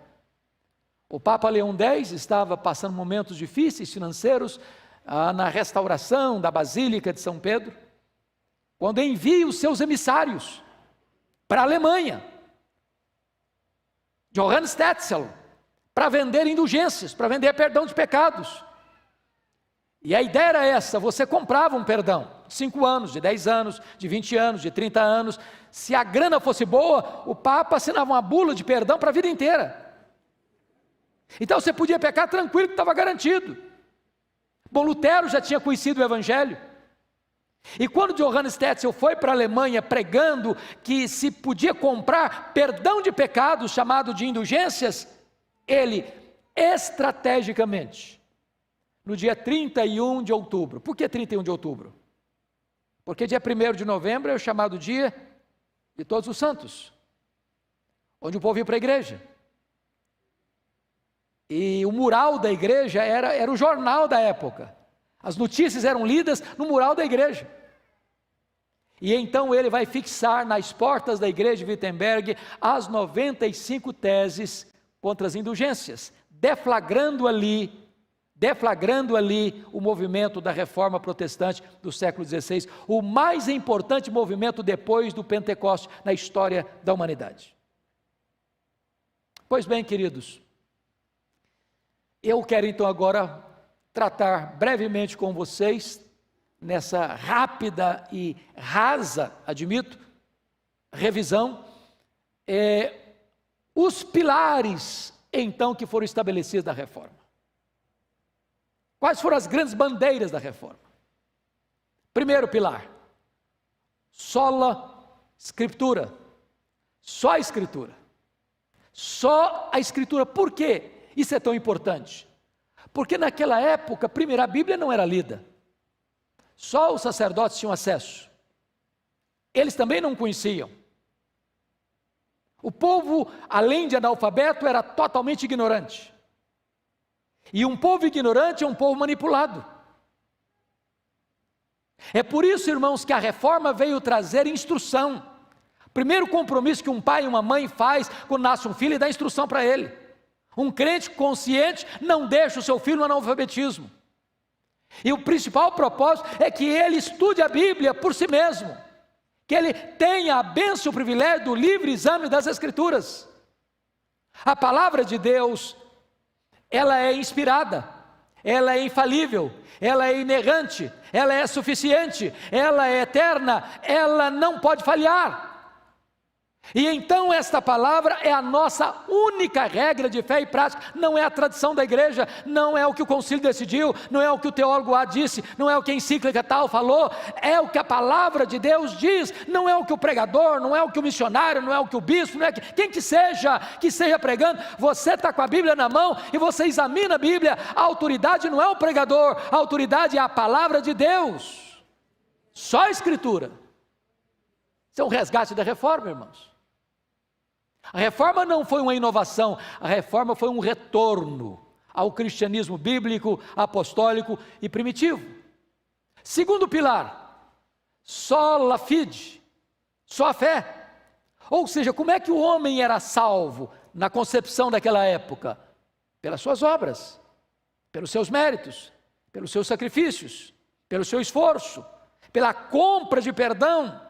Speaker 3: O Papa Leão X estava passando momentos difíceis financeiros, na restauração da Basílica de São Pedro, quando envia os seus emissários para a Alemanha, Johannes Tetzel, para vender indulgências, para vender perdão de pecados. E a ideia era essa: você comprava um perdão, de 5 anos, de 10 anos, de 20 anos, de 30 anos. Se a grana fosse boa, o Papa assinava uma bula de perdão para a vida inteira. Então você podia pecar tranquilo, que estava garantido. Bom, Lutero já tinha conhecido o Evangelho. E quando Johannes Tetzel foi para a Alemanha pregando que se podia comprar perdão de pecados, chamado de indulgências, ele estrategicamente, no dia 31 de outubro, por que 31 de outubro? Porque dia 1º de novembro é o chamado dia de Todos os Santos, onde o povo ia para a igreja. E o mural da igreja era o jornal da época. As notícias eram lidas no mural da igreja. E então ele vai fixar nas portas da igreja de Wittenberg as 95 teses contra as indulgências, deflagrando ali o movimento da reforma protestante do século XVI, o mais importante movimento depois do Pentecoste na história da humanidade. Pois bem, queridos, eu quero então agora tratar brevemente com vocês, nessa rápida e rasa, admito, revisão, os pilares então que foram estabelecidos da reforma. Quais foram as grandes bandeiras da reforma? Primeiro pilar: sola scriptura, só a escritura. Só a escritura. Por quê isso é tão importante? Porque naquela época, primeiro, a Bíblia não era lida. Só os sacerdotes tinham acesso. Eles também não conheciam. O povo, além de analfabeto, era totalmente ignorante. E um povo ignorante é um povo manipulado. É por isso, irmãos, que a reforma veio trazer instrução. Primeiro compromisso que um pai e uma mãe faz quando nasce um filho é dar instrução para ele. Um crente consciente não deixa o seu filho no analfabetismo. E o principal propósito é que ele estude a Bíblia por si mesmo, que ele tenha a bênção e o privilégio do livre exame das Escrituras. A palavra de Deus, ela é inspirada, ela é infalível, ela é inerrante, ela é suficiente, ela é eterna, ela não pode falhar. E então esta palavra é a nossa única regra de fé e prática. Não é a tradição da igreja, não é o que o concílio decidiu, não é o que o teólogo A disse, não é o que a encíclica tal falou, é o que a palavra de Deus diz. Não é o que o pregador, não é o que o missionário, não é o que o bispo, não é quem que seja pregando. Você está com a Bíblia na mão e você examina a Bíblia. A autoridade não é o pregador, a autoridade é a palavra de Deus, só a escritura. Isso é um resgate da reforma, irmãos. A reforma não foi uma inovação, a reforma foi um retorno ao cristianismo bíblico, apostólico e primitivo. Segundo pilar, sola fide, só a fé. Ou seja, como é que o homem era salvo na concepção daquela época? Pelas suas obras, pelos seus méritos, pelos seus sacrifícios, pelo seu esforço, pela compra de perdão.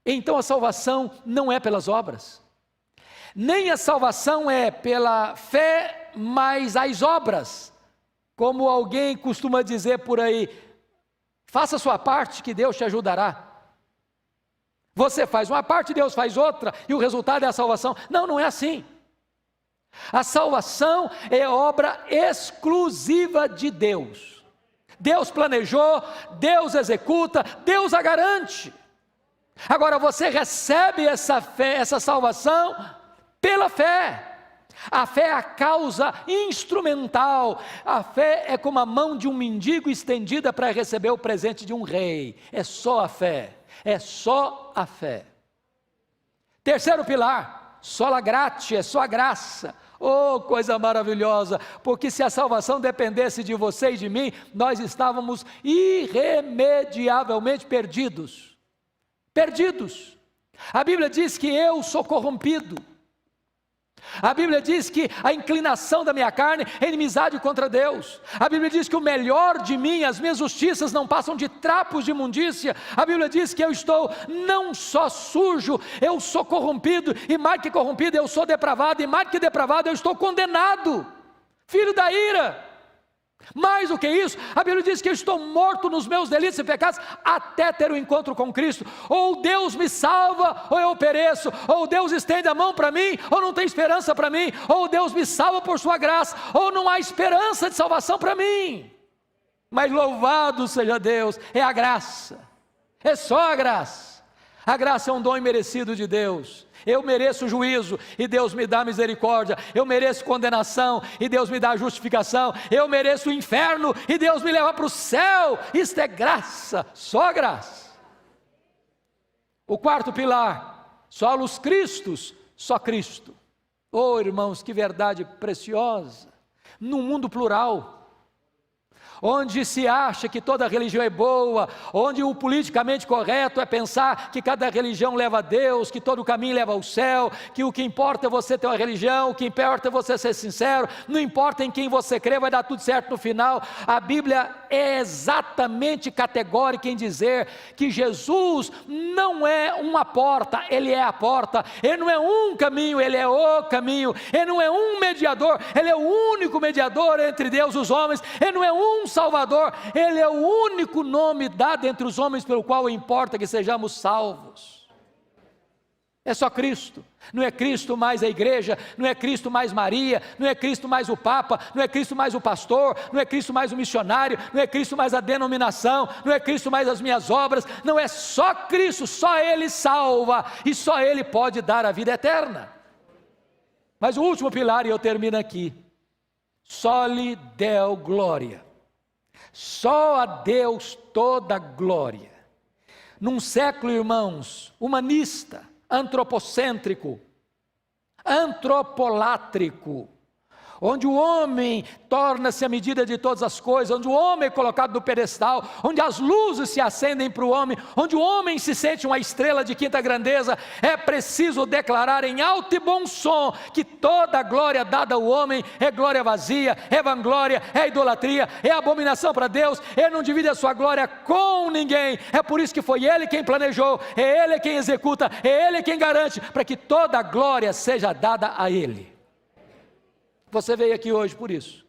Speaker 3: Então a salvação não é pelas obras, nem a salvação é pela fé, mas as obras, como alguém costuma dizer por aí: faça a sua parte que Deus te ajudará. Você faz uma parte, Deus faz outra, e o resultado é a salvação. Não, não é assim. A salvação é obra exclusiva de Deus. Deus planejou, Deus executa, Deus a garante. Agora você recebe essa fé, essa salvação pela fé. A fé é a causa instrumental. A fé é como a mão de um mendigo estendida para receber o presente de um rei. É só a fé, é só a fé. Terceiro pilar, sola gratia, é só a graça. Oh, coisa maravilhosa, porque se a salvação dependesse de você e de mim, nós estávamos irremediavelmente perdidos. Perdidos. A Bíblia diz que eu sou corrompido. A Bíblia diz que a inclinação da minha carne é inimizade contra Deus. A Bíblia diz que o melhor de mim, as minhas justiças não passam de trapos de imundícia. A Bíblia diz que eu estou não só sujo, eu sou corrompido, e mais que corrompido, eu sou depravado, e mais que depravado, eu estou condenado, filho da ira. Mais do que isso, a Bíblia diz que eu estou morto nos meus delitos e pecados até ter o encontro com Cristo. Ou Deus me salva, ou eu pereço. Ou Deus estende a mão para mim, ou não tem esperança para mim. Ou Deus me salva por sua graça, ou não há esperança de salvação para mim. Mas louvado seja Deus, é a graça, é só a graça. A graça é um dom imerecido de Deus. Eu mereço juízo e Deus me dá misericórdia. Eu mereço condenação e Deus me dá justificação. Eu mereço o inferno e Deus me leva para o céu. Isto é graça, só graça. O quarto pilar, solos Cristos, só Cristo. Oh, irmãos, que verdade preciosa. Num mundo plural, onde se acha que toda religião é boa, onde o politicamente correto é pensar que cada religião leva a Deus, que todo caminho leva ao céu, que o que importa é você ter uma religião, o que importa é você ser sincero, não importa em quem você crê, vai dar tudo certo no final. A Bíblia é exatamente categórica em dizer que Jesus não é uma porta, Ele é a porta. Ele não é um caminho, Ele é o caminho. Ele não é um mediador, Ele é o único mediador entre Deus e os homens. Ele não é um Salvador, Ele é o único nome dado entre os homens pelo qual importa que sejamos salvos. É só Cristo. Não é Cristo mais a igreja, não é Cristo mais Maria, não é Cristo mais o Papa, não é Cristo mais o pastor, não é Cristo mais o missionário, não é Cristo mais a denominação, não é Cristo mais as minhas obras, não é só Cristo, só Ele salva e só Ele pode dar a vida eterna. Mas o último pilar, e eu termino aqui: soli Deo gloria. Só a Deus toda glória. Num século, irmãos, humanista, antropocêntrico, antropolátrico, onde o homem torna-se a medida de todas as coisas, onde o homem é colocado no pedestal, onde as luzes se acendem para o homem, onde o homem se sente uma estrela de quinta grandeza, é preciso declarar em alto e bom som que toda a glória dada ao homem é glória vazia, é vanglória, é idolatria, é abominação para Deus. Ele não divide a sua glória com ninguém. É por isso que foi Ele quem planejou, é Ele quem executa, é Ele quem garante, para que toda a glória seja dada a Ele. Você veio aqui hoje por isso,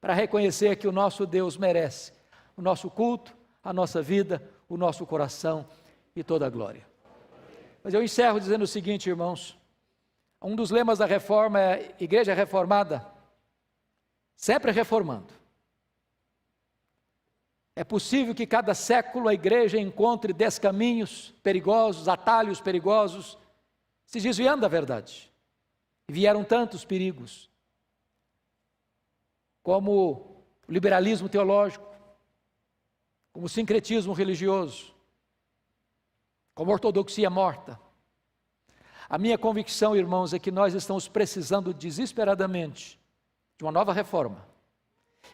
Speaker 3: para reconhecer que o nosso Deus merece o nosso culto, a nossa vida, o nosso coração e toda a glória. Mas eu encerro dizendo o seguinte, irmãos: um dos lemas da reforma é igreja reformada, sempre reformando. É possível que cada século a igreja encontre descaminhos perigosos, atalhos perigosos, se desviando da verdade. E vieram tantos perigos, como o liberalismo teológico, como o sincretismo religioso, como a ortodoxia morta. A minha convicção, irmãos, é que nós estamos precisando desesperadamente de uma nova reforma.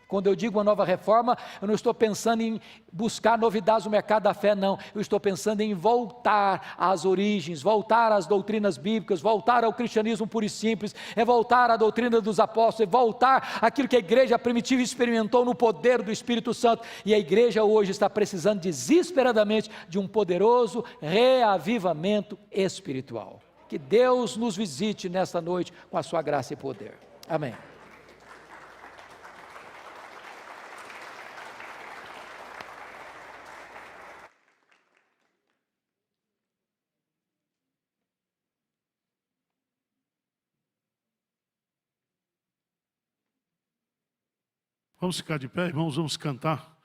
Speaker 3: Quando eu digo uma nova reforma, eu não estou pensando em buscar novidades no mercado da fé, não. Eu estou pensando em voltar às origens, voltar às doutrinas bíblicas, voltar ao cristianismo puro e simples, é voltar à doutrina dos apóstolos, é voltar àquilo que a igreja primitiva experimentou no poder do Espírito Santo. E a igreja hoje está precisando desesperadamente de um poderoso reavivamento espiritual. Que Deus nos visite nesta noite com a sua graça e poder. Amém.
Speaker 1: Vamos ficar de pé, irmãos, vamos cantar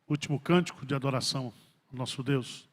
Speaker 1: o último cântico de adoração ao nosso Deus.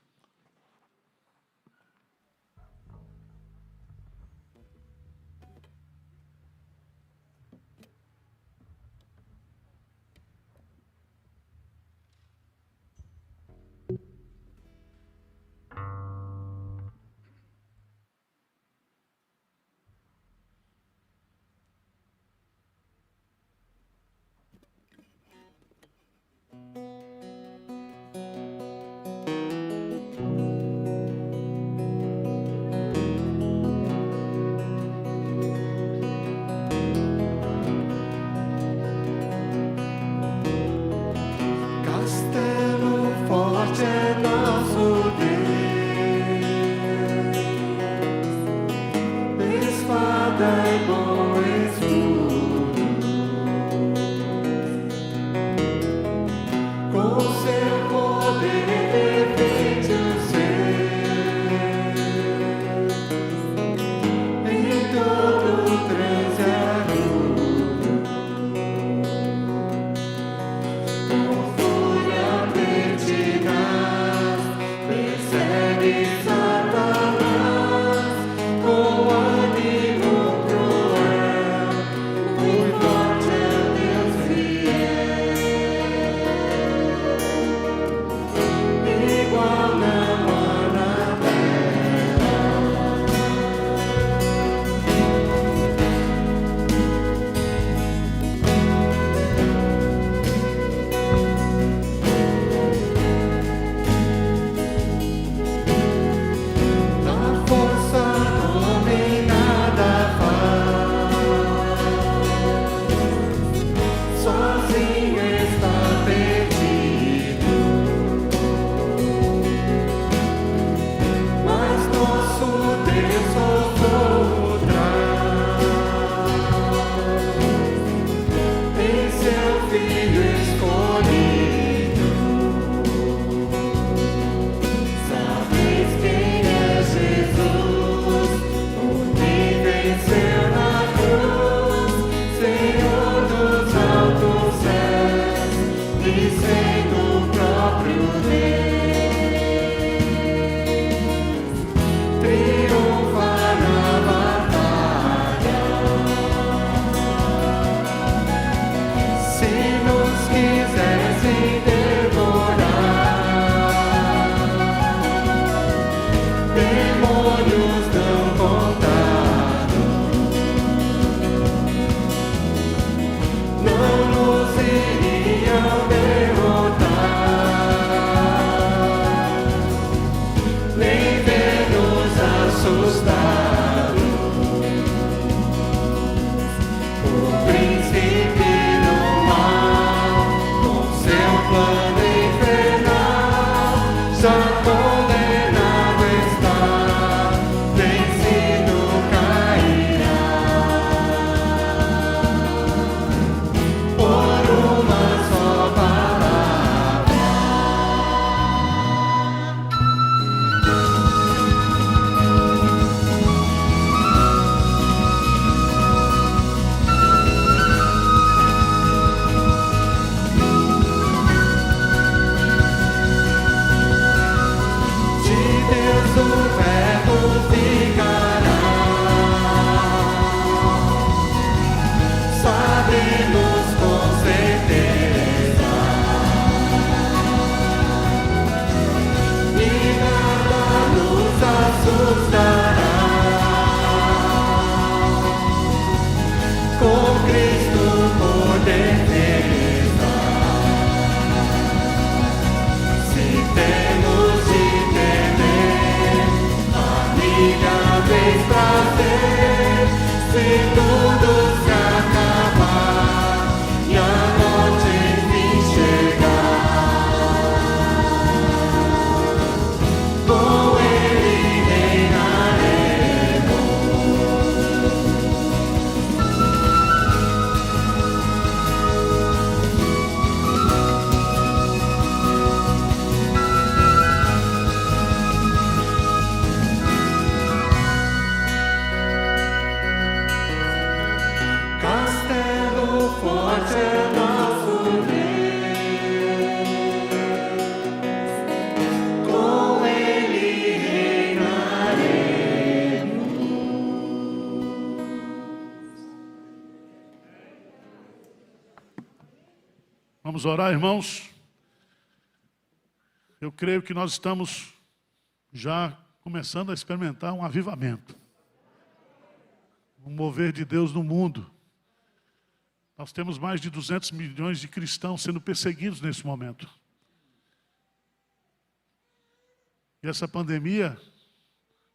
Speaker 1: Vamos orar, irmãos. Eu creio que nós estamos já começando a experimentar um avivamento, um mover de Deus no mundo. Nós temos mais de 200 milhões de cristãos sendo perseguidos nesse momento. E essa pandemia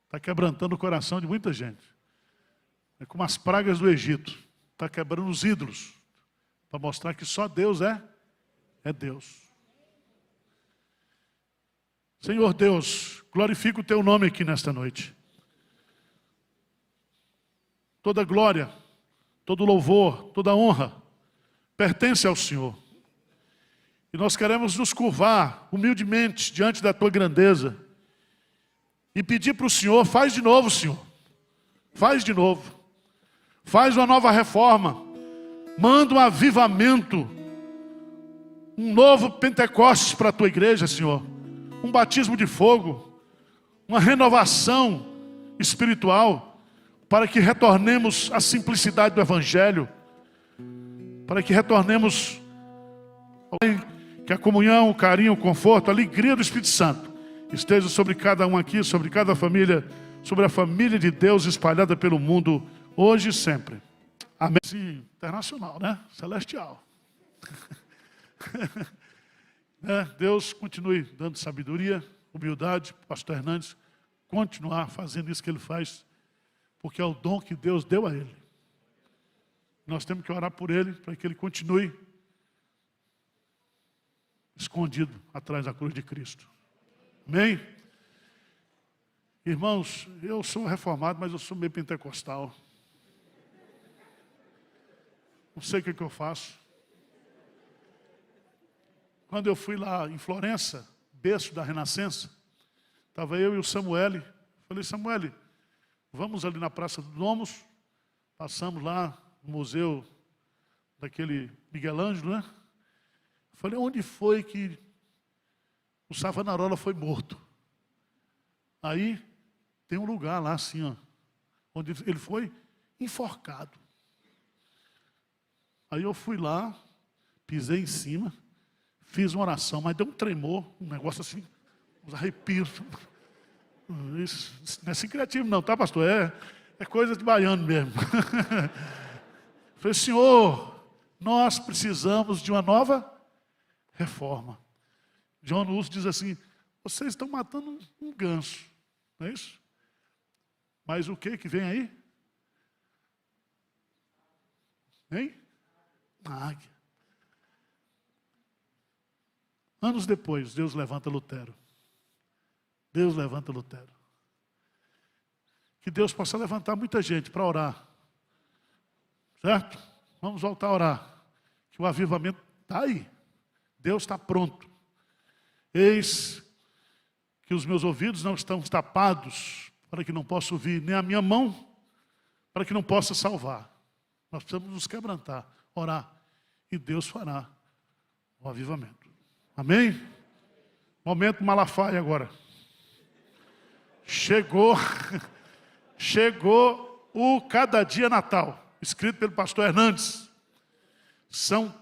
Speaker 1: está quebrantando o coração de muita gente. É como as pragas do Egito. Está quebrando os ídolos, para mostrar que só Deus é Deus. Senhor Deus, glorifica o Teu nome aqui nesta noite. toda glória, todo louvor, toda honra pertence ao Senhor. E nós queremos nos curvar humildemente diante da tua grandeza e pedir para o Senhor, faz de novo, Senhor. Faz de novo. Faz uma nova reforma. Manda um avivamento, um novo Pentecostes para a tua igreja, Senhor. Um batismo de fogo, uma renovação espiritual, para que retornemos à simplicidade do Evangelho, para que retornemos que a comunhão, o carinho, o conforto, a alegria do Espírito Santo esteja sobre cada um aqui, sobre cada família, sobre a família de Deus espalhada pelo mundo, hoje e sempre. Amém. Sim, internacional, né? Celestial. Deus continue dando sabedoria, humildade, pastor Hernandes, continuar fazendo isso que ele faz, porque é o dom que Deus deu a ele. Nós temos que orar por ele, para que ele continue escondido atrás da cruz de Cristo. Amém? Irmãos, eu sou reformado, mas eu sou meio pentecostal. Não sei o que eu faço. Quando eu fui lá em Florença, berço da Renascença, estava eu e o Samuel. Falei, Samuel, vamos ali na Praça do Domus. Passamos lá no museu daquele Miguel Ângelo, né? Falei, onde foi que o Savonarola foi morto? Aí tem um lugar lá assim, ó, onde ele foi enforcado. Aí eu fui lá, pisei em cima, fiz uma oração, mas deu um tremor, um negócio assim, uns arrepios. Isso não é assim criativo não, tá, pastor? É coisa de baiano mesmo. Falei, Senhor, nós precisamos de uma nova reforma. John Hus diz assim, vocês estão matando um ganso, não é isso? Mas o que vem aí? Hein? A águia. Anos depois, Deus levanta Lutero. Deus levanta Lutero. Que Deus possa levantar muita gente para orar. Certo? Vamos voltar a orar. Que o avivamento está aí. Deus está pronto. Eis que os meus ouvidos não estão tapados, para que não possa ouvir, nem a minha mão, para que não possa salvar. Nós precisamos nos quebrantar, orar, e Deus fará o avivamento. Amém? Momento Malafaia agora. Chegou o Cada Dia Natal, escrito pelo pastor Hernandes. São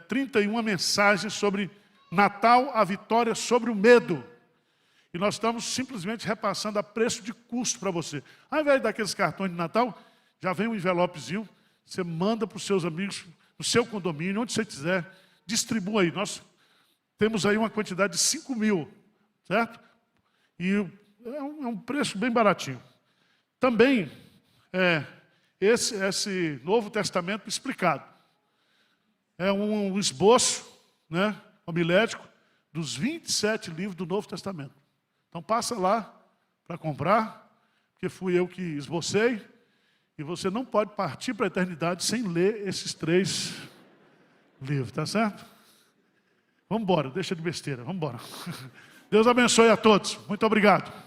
Speaker 1: 31 mensagens sobre Natal, a vitória sobre o medo. E nós estamos simplesmente repassando a preço de custo para você. Ao invés daqueles cartões de Natal, já vem um envelopezinho, você manda para os seus amigos, no seu condomínio, onde você quiser, distribua aí. Nós temos aí uma quantidade de 5.000, certo? E é um preço bem baratinho. Também, esse Novo Testamento explicado. É um esboço, né, homilético, dos 27 livros do Novo Testamento. Então passa lá para comprar, porque fui eu que esbocei, e você não pode partir para a eternidade sem ler esses 3 livros, tá certo? Vamos embora, deixa de besteira, vamos embora. Deus abençoe a todos, muito obrigado.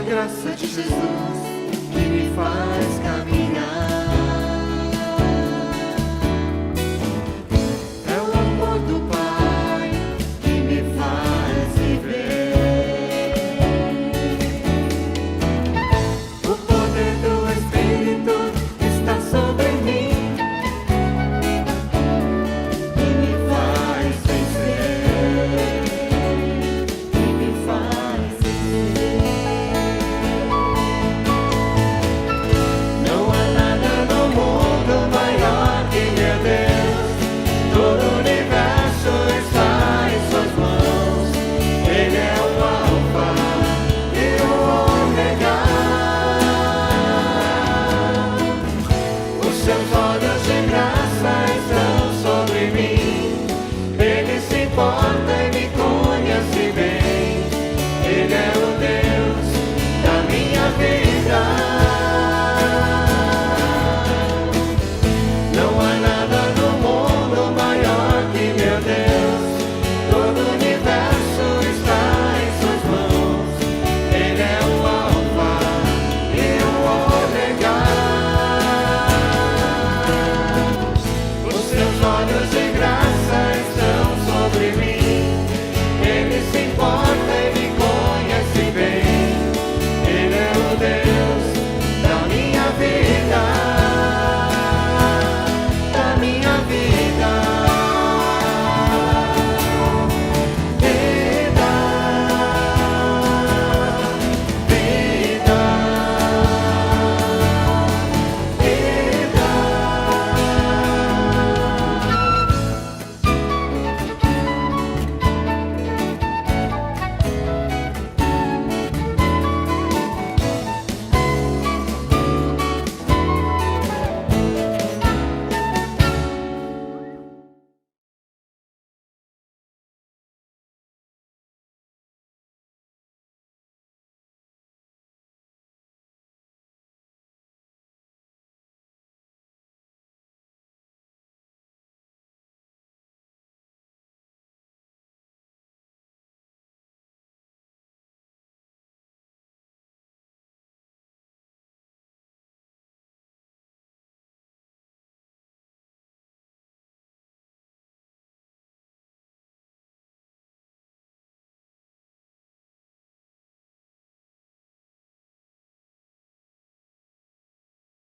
Speaker 4: Graça de Jesus.